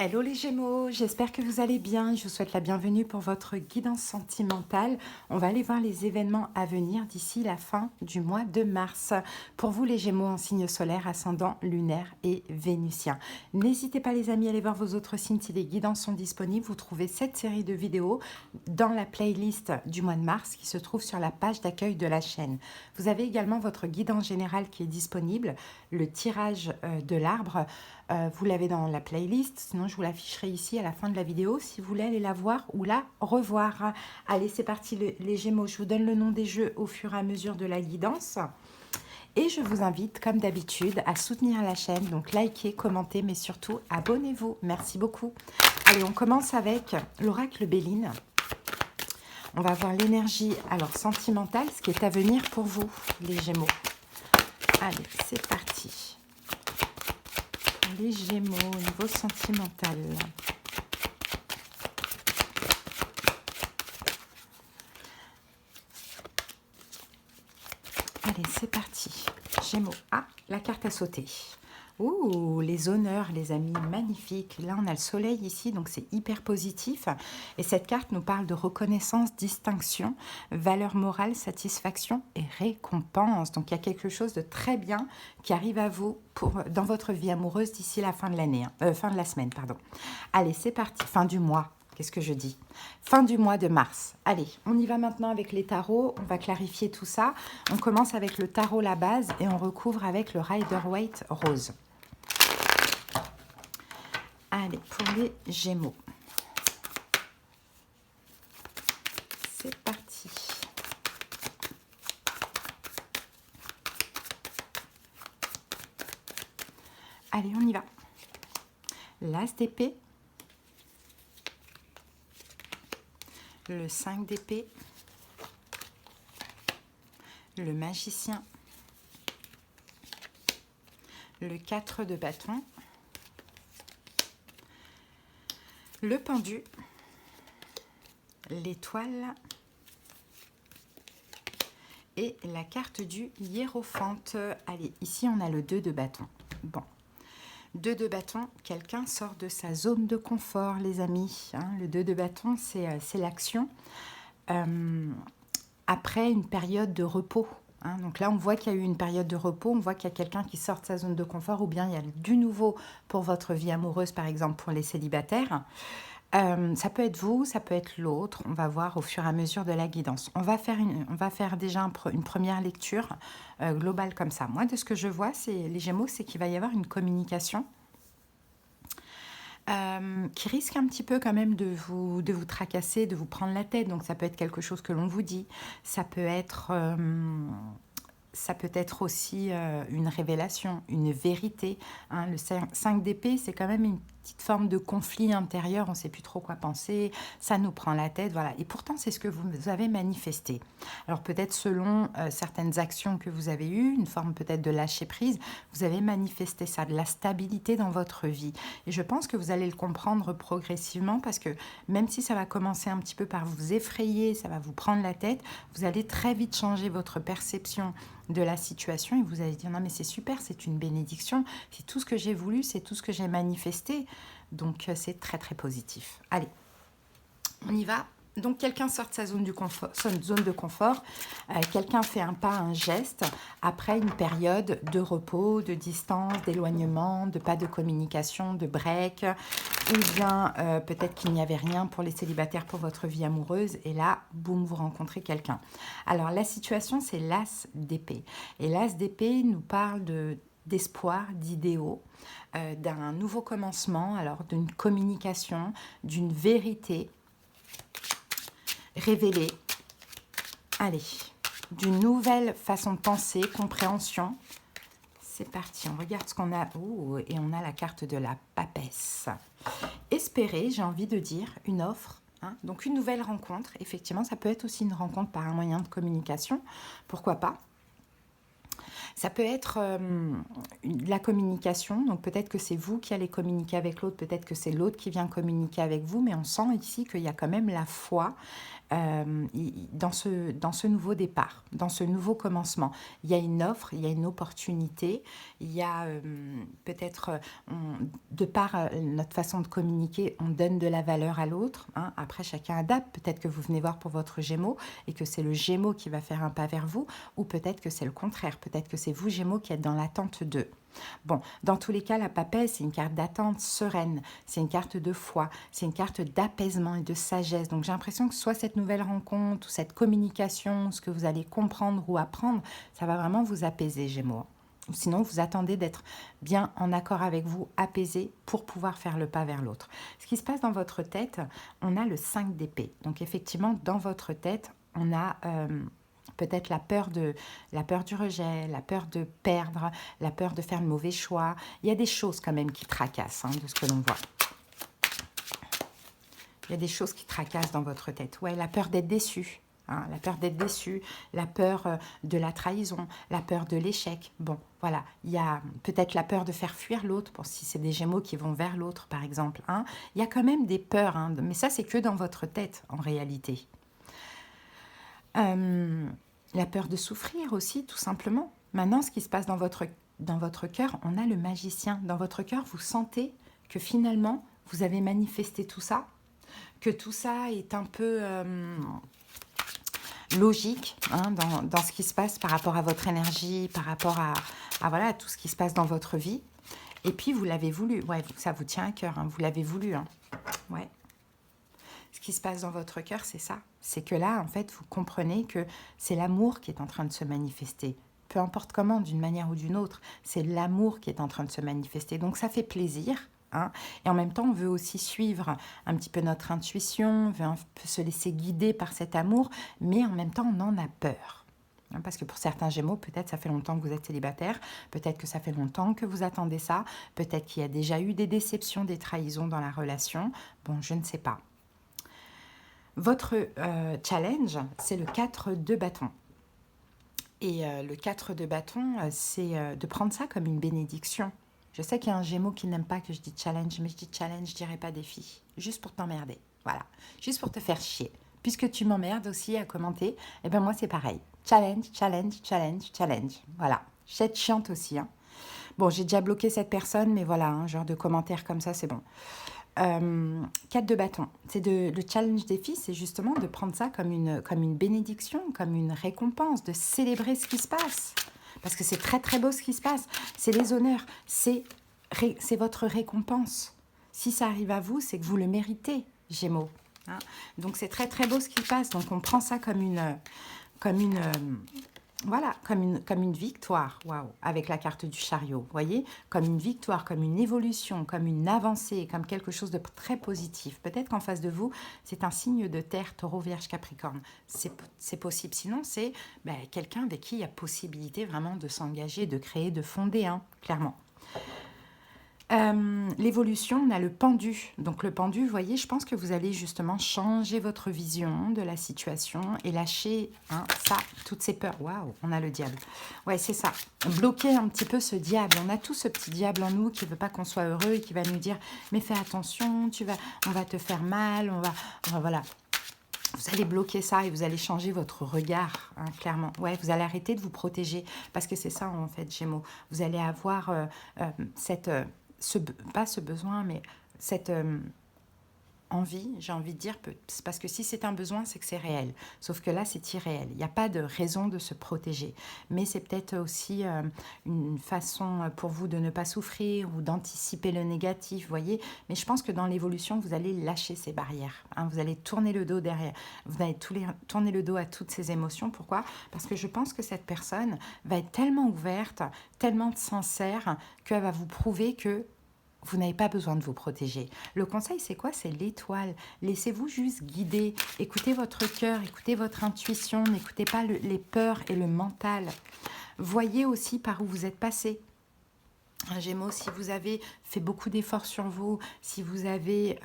Hello les Gémeaux, j'espère que vous allez bien. Je vous souhaite la bienvenue pour votre guidance sentimentale. On va aller voir les événements à venir d'ici la fin du mois de mars. Pour vous les Gémeaux en signe solaire, ascendant, lunaire et vénusien. N'hésitez pas les amis à aller voir vos autres signes si les guidances sont disponibles. Vous trouvez cette série de vidéos dans la playlist du mois de mars qui se trouve sur la page d'accueil de la chaîne. Vous avez également votre guidance générale qui est disponible, le tirage de l'arbre. Vous l'avez dans la playlist, sinon je vous l'afficherai ici à la fin de la vidéo si vous voulez aller la voir ou la revoir. Allez, c'est parti les Gémeaux, je vous donne le nom des jeux au fur et à mesure de la guidance. Et je vous invite, comme d'habitude, à soutenir la chaîne. Donc, likez, commentez, mais surtout, abonnez-vous. Merci beaucoup. Allez, on commence avec l'oracle Béline. On va voir l'énergie, alors, sentimentale, ce qui est à venir pour vous, les Gémeaux. Allez, c'est parti. Les Gémeaux au niveau sentimental. Allez, c'est parti. Gémeaux. Ah, la carte a sauté. Ouh, les honneurs, les amis, magnifique. Là, on a le soleil ici, donc c'est hyper positif. Et cette carte nous parle de reconnaissance, distinction, valeur morale, satisfaction et récompense. Donc, il y a quelque chose de très bien qui arrive à vous dans votre vie amoureuse d'ici la fin de l'année, fin de la semaine, pardon. Allez, c'est parti, fin du mois. Qu'est-ce que je dis? Fin du mois de mars. Allez, on y va maintenant avec les tarots. On va clarifier tout ça. On commence avec le tarot la base et on recouvre avec le Rider-Waite rose. Allez, pour les Gémeaux. C'est parti. Allez, on y va. L'As d'épée. Le 5 d'épée. Le magicien. Le 4 de bâton. Le pendu, l'étoile et la carte du hiérophante. Allez, ici on a le 2 de bâton. Bon, 2 de bâton, quelqu'un sort de sa zone de confort, les amis. Hein, le 2 de bâton, c'est l'action. Après une période de repos. Hein, donc là, on voit qu'il y a eu une période de repos, on voit qu'il y a quelqu'un qui sort de sa zone de confort ou bien il y a du nouveau pour votre vie amoureuse, par exemple pour les célibataires. Ça peut être vous, ça peut être l'autre, on va voir au fur et à mesure de la guidance. On va faire déjà une première lecture globale comme ça. Moi, de ce que je vois, les Gémeaux, c'est qu'il va y avoir une communication qui risque un petit peu quand même de vous tracasser, de vous prendre la tête. Donc ça peut être quelque chose que l'on vous dit, ça peut être aussi une révélation, une vérité. Hein. Le 5 d'épée, c'est quand même une petite forme de conflit intérieur, on ne sait plus trop quoi penser, ça nous prend la tête, voilà. Et pourtant, c'est ce que vous avez manifesté. Alors peut-être selon certaines actions que vous avez eues, une forme peut-être de lâcher prise, vous avez manifesté ça, de la stabilité dans votre vie. Et je pense que vous allez le comprendre progressivement parce que même si ça va commencer un petit peu par vous effrayer, ça va vous prendre la tête, vous allez très vite changer votre perception de la situation et vous allez dire non mais c'est super, c'est une bénédiction, c'est tout ce que j'ai voulu, c'est tout ce que j'ai manifesté, donc c'est très très positif. Allez, on y va. Donc quelqu'un sort de sa zone de confort, quelqu'un fait un pas, un geste, après une période de repos, de distance, d'éloignement, de pas de communication, de break, ou bien peut-être qu'il n'y avait rien pour les célibataires pour votre vie amoureuse, et là, boum, vous rencontrez quelqu'un. Alors la situation, c'est l'As d'épée, et l'As d'épée nous parle d'espoir, d'idéaux, d'un nouveau commencement, alors d'une communication, d'une vérité, révéler, allez, d'une nouvelle façon de penser, compréhension. C'est parti, on regarde ce qu'on a. Oh, et on a la carte de la papesse. Espérer, j'ai envie de dire, une offre. Hein, donc une nouvelle rencontre, effectivement, ça peut être aussi une rencontre par un moyen de communication. Pourquoi pas? Ça peut être la communication, donc peut-être que c'est vous qui allez communiquer avec l'autre, peut-être que c'est l'autre qui vient communiquer avec vous, mais on sent ici qu'il y a quand même la foi dans ce nouveau départ, dans ce nouveau commencement. Il y a une offre, il y a une opportunité, il y a peut-être, de par notre façon de communiquer, on donne de la valeur à l'autre. Hein. Après, chacun adapte. Peut-être que vous venez voir pour votre Gémeaux et que c'est le Gémeaux qui va faire un pas vers vous, ou peut-être que c'est le contraire. Peut-être que c'est vous, Gémeaux, qui êtes dans l'attente d'eux. Bon, dans tous les cas, la papesse, c'est une carte d'attente sereine, c'est une carte de foi, c'est une carte d'apaisement et de sagesse. Donc j'ai l'impression que soit cette nouvelle rencontre, ou cette communication, ce que vous allez comprendre ou apprendre, ça va vraiment vous apaiser, Gémeaux. Ou sinon, vous attendez d'être bien en accord avec vous, apaisé, pour pouvoir faire le pas vers l'autre. Ce qui se passe dans votre tête, on a le 5 d'épée. Donc effectivement, dans votre tête, on a... peut-être la peur du rejet, la peur de perdre, la peur de faire de mauvais choix. Il y a des choses quand même qui tracassent, hein, de ce que l'on voit. Il y a des choses qui tracassent dans votre tête. Ouais, la peur d'être déçu. Hein, la peur d'être déçu, la peur de la trahison, la peur de l'échec. Bon, voilà. Il y a peut-être la peur de faire fuir l'autre, pour si c'est des Gémeaux qui vont vers l'autre, par exemple. Hein. Il y a quand même des peurs, hein, mais ça, c'est que dans votre tête, en réalité. La peur de souffrir aussi, tout simplement. Maintenant, ce qui se passe dans votre cœur, on a le magicien. Dans votre cœur, vous sentez que finalement, vous avez manifesté tout ça, que tout ça est un peu logique, hein, dans ce qui se passe par rapport à votre énergie, par rapport à voilà, à tout ce qui se passe dans votre vie. Et puis, vous l'avez voulu. Ouais, ça vous tient à cœur, hein, vous l'avez voulu. Hein. Ouais. Ce qui se passe dans votre cœur, c'est ça. C'est que là, en fait, vous comprenez que c'est l'amour qui est en train de se manifester. Peu importe comment, d'une manière ou d'une autre, c'est l'amour qui est en train de se manifester. Donc, ça fait plaisir. Hein. Et en même temps, on veut aussi suivre un petit peu notre intuition, on veut un peu se laisser guider par cet amour, mais en même temps, on en a peur. Hein, parce que pour certains Gémeaux, peut-être ça fait longtemps que vous êtes célibataire, peut-être que ça fait longtemps que vous attendez ça, peut-être qu'il y a déjà eu des déceptions, des trahisons dans la relation. Bon, je ne sais pas. Votre challenge, c'est le 4 de bâton. Et le 4 de bâton, c'est de prendre ça comme une bénédiction. Je sais qu'il y a un Gémeaux qui n'aime pas que je dise challenge, mais je dis challenge, je dirais pas défi. Juste pour t'emmerder. Voilà. Juste pour te faire chier. Puisque tu m'emmerdes aussi à commenter, eh ben moi c'est pareil. Challenge, challenge, challenge, challenge. Voilà. Je suis chiante aussi. Hein. Bon, j'ai déjà bloqué cette personne, mais voilà, un genre de commentaire comme ça, c'est bon. 4 de bâton, le challenge défi, c'est justement de prendre ça comme une bénédiction, comme une récompense, de célébrer ce qui se passe. Parce que c'est très très beau ce qui se passe. C'est les honneurs, c'est votre récompense. Si ça arrive à vous, c'est que vous le méritez, Gémeaux. Hein. Donc c'est très très beau ce qui se passe. Donc on prend ça comme une voilà, comme une victoire, waouh, avec la carte du chariot, vous voyez, comme une victoire, comme une évolution, comme une avancée, comme quelque chose de très positif. Peut-être qu'en face de vous, c'est un signe de terre, taureau, vierge, capricorne. C'est possible. Sinon, c'est quelqu'un avec qui il y a possibilité vraiment de s'engager, de créer, de fonder, hein, clairement. L'évolution, on a le pendu. Donc le pendu, vous voyez, je pense que vous allez justement changer votre vision de la situation et lâcher ça, toutes ces peurs. Waouh, on a le diable. Ouais, c'est ça. Bloquer un petit peu ce diable. On a tous ce petit diable en nous qui ne veut pas qu'on soit heureux et qui va nous dire « Mais fais attention, on va te faire mal, on va voilà. » Vous allez bloquer ça et vous allez changer votre regard, hein, clairement. Ouais, vous allez arrêter de vous protéger parce que c'est ça, en fait, Gémeaux. Vous allez avoir pas ce besoin, mais cette envie, j'ai envie de dire, parce que si c'est un besoin, c'est que c'est réel. Sauf que là, c'est irréel. Il n'y a pas de raison de se protéger. Mais c'est peut-être aussi une façon pour vous de ne pas souffrir ou d'anticiper le négatif, vous voyez. Mais je pense que dans l'évolution, vous allez lâcher ces barrières. Hein, vous allez tourner le dos derrière. Vous allez tourner le dos à toutes ces émotions. Pourquoi? Parce que je pense que cette personne va être tellement ouverte, tellement sincère, qu'elle va vous prouver que vous n'avez pas besoin de vous protéger. Le conseil, c'est quoi? C'est l'étoile. Laissez-vous juste guider. Écoutez votre cœur, écoutez votre intuition. N'écoutez pas les peurs et le mental. Voyez aussi par où vous êtes passé. Un Gémeaux, si vous avez fait beaucoup d'efforts sur vous, si vous avez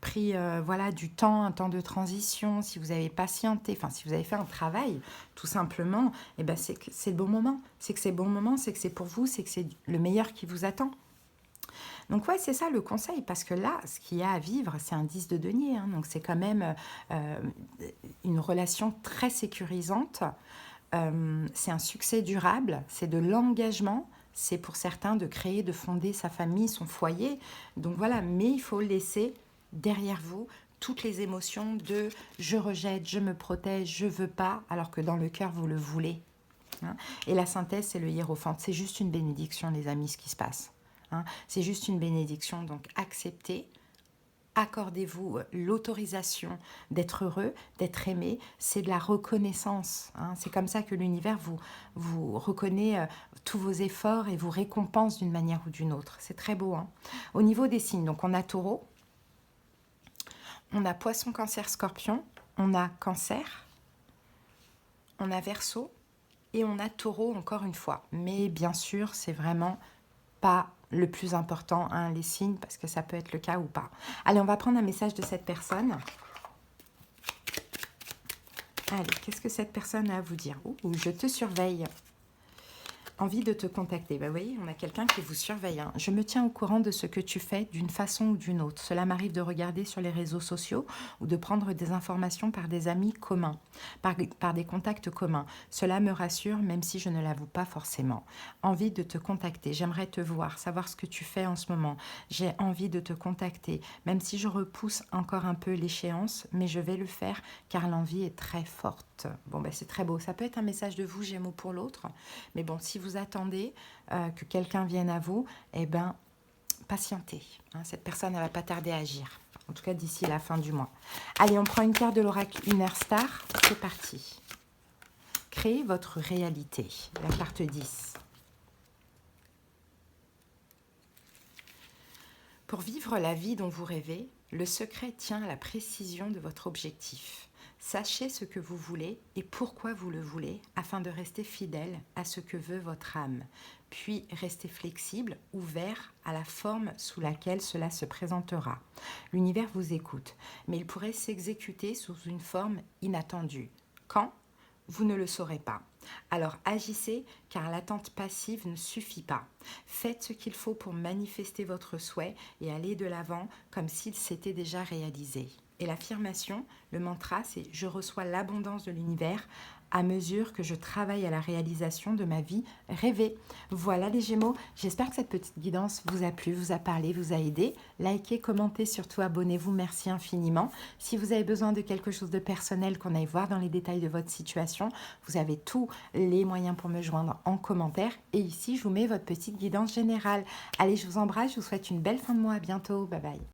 pris voilà, du temps, un temps de transition, si vous avez patienté, enfin si vous avez fait un travail, tout simplement, eh ben, c'est que c'est le bon moment. C'est que c'est le bon moment, c'est que c'est pour vous, c'est que c'est le meilleur qui vous attend. Donc ouais, c'est ça le conseil, parce que là, ce qu'il y a à vivre, c'est un 10 de denier, hein, donc c'est quand même euh, une relation très sécurisante. C'est un succès durable, c'est de l'engagement, c'est pour certains de créer, de fonder sa famille, son foyer. Donc voilà, mais il faut laisser derrière vous toutes les émotions de je rejette, je me protège, je veux pas, alors que dans le cœur vous le voulez. Hein. Et la synthèse, c'est le hiérophante. C'est juste une bénédiction, les amis, ce qui se passe. Hein. C'est juste une bénédiction, donc acceptez. Accordez-vous l'autorisation d'être heureux, d'être aimé. C'est de la reconnaissance. Hein. C'est comme ça que l'univers vous reconnaît tous vos efforts et vous récompense d'une manière ou d'une autre. C'est très beau. Hein. Au niveau des signes, donc on a Taureau, on a Poisson, Cancer, Scorpion, on a Cancer, on a Verseau et on a Taureau encore une fois. Mais bien sûr, c'est vraiment pas le plus important, hein, les signes, parce que ça peut être le cas ou pas. Allez, on va prendre un message de cette personne. Allez, qu'est-ce que cette personne a à vous dire? Ouh, je te surveille. Envie de te contacter. Vous voyez, on a quelqu'un qui vous surveille. Hein. Je me tiens au courant de ce que tu fais d'une façon ou d'une autre. Cela m'arrive de regarder sur les réseaux sociaux ou de prendre des informations par des amis communs, par des contacts communs. Cela me rassure, même si je ne l'avoue pas forcément. Envie de te contacter. J'aimerais te voir, savoir ce que tu fais en ce moment. J'ai envie de te contacter, même si je repousse encore un peu l'échéance, mais je vais le faire car l'envie est très forte. Bon, ben, c'est très beau. Ça peut être un message de vous, Gémeaux, pour l'autre. Mais bon, si vous attendez que quelqu'un vienne à vous, eh ben, patientez. Hein, cette personne, elle va pas tarder à agir. En tout cas, d'ici la fin du mois. Allez, on prend une carte de l'oracle Lunaire Star. C'est parti. Créez votre réalité. La carte 10. Pour vivre la vie dont vous rêvez, le secret tient à la précision de votre objectif. Sachez ce que vous voulez et pourquoi vous le voulez afin de rester fidèle à ce que veut votre âme. Puis restez flexible, ouvert à la forme sous laquelle cela se présentera. L'univers vous écoute, mais il pourrait s'exécuter sous une forme inattendue. Quand ? Vous ne le saurez pas. Alors agissez car l'attente passive ne suffit pas. Faites ce qu'il faut pour manifester votre souhait et aller de l'avant comme s'il s'était déjà réalisé. Et l'affirmation, le mantra, c'est « Je reçois l'abondance de l'univers à mesure que je travaille à la réalisation de ma vie rêvée ». Voilà les Gémeaux, j'espère que cette petite guidance vous a plu, vous a parlé, vous a aidé. Likez, commentez, surtout abonnez-vous, merci infiniment. Si vous avez besoin de quelque chose de personnel qu'on aille voir dans les détails de votre situation, vous avez tous les moyens pour me joindre en commentaire. Et ici, je vous mets votre petite guidance générale. Allez, je vous embrasse, je vous souhaite une belle fin de mois, à bientôt, bye bye.